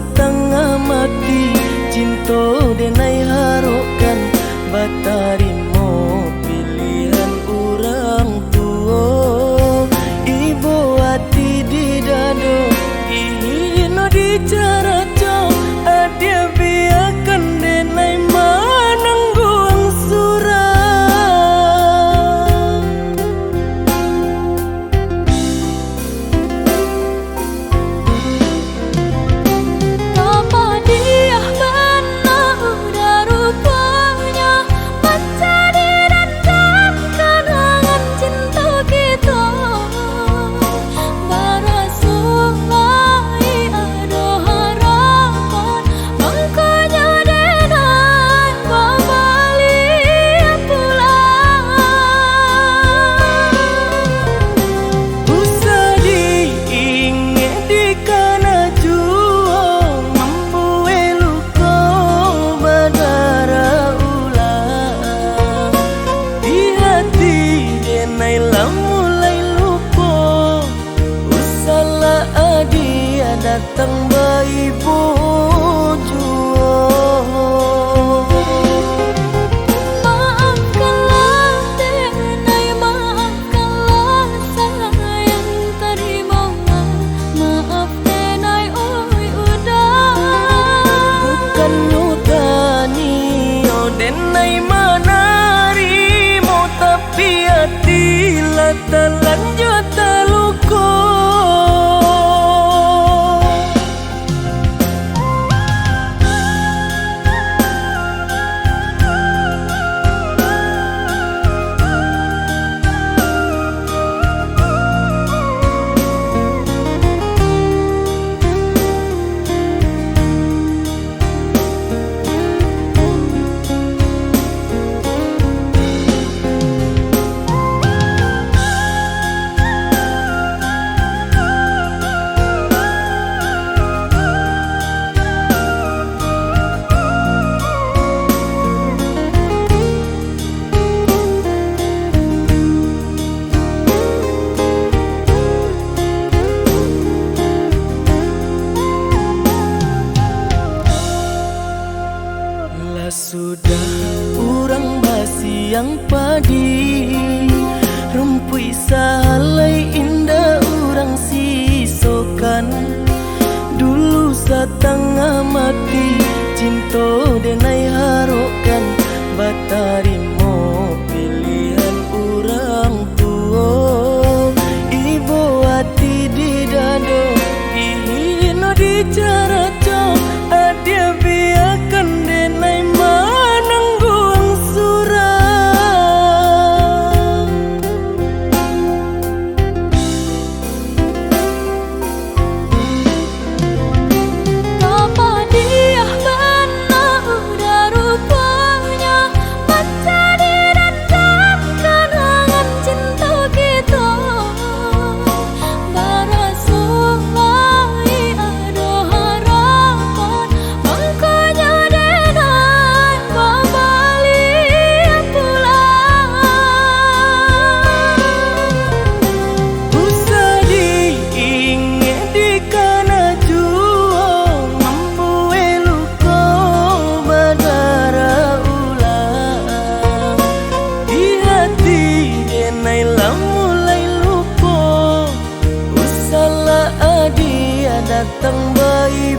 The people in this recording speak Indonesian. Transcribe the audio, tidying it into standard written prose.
setengah mati, cinta denai harokan batarimo pilihan orang tua. Ibu hati di dado ino di cara co adia biarkan denai manangguang surah. Datang bayi bujuo. Maafkanlah denai, maafkanlah sayang terima. Maaf denai oi udah. Bukan nyutani oh denai manarimo, tapi hati lah telanjut terluka. Sudah urang basi yang padi, rumpui salai indah urang sisokan. Dulu setengah mati, cinta denai harokan batarimo pilihan orang tua. Ibu hati di dado ino di cara co adia biarkan denai manangguang surah. Apa dia benar udah rupanya mencari dan kenangan cinta kita. Barasulai ada harapan, makanya denai kembali pulang. Usah diingat di kana juo, mampu eluko badara ulang. Di hati denai lah mulai lupa, usahlah dia datang bayi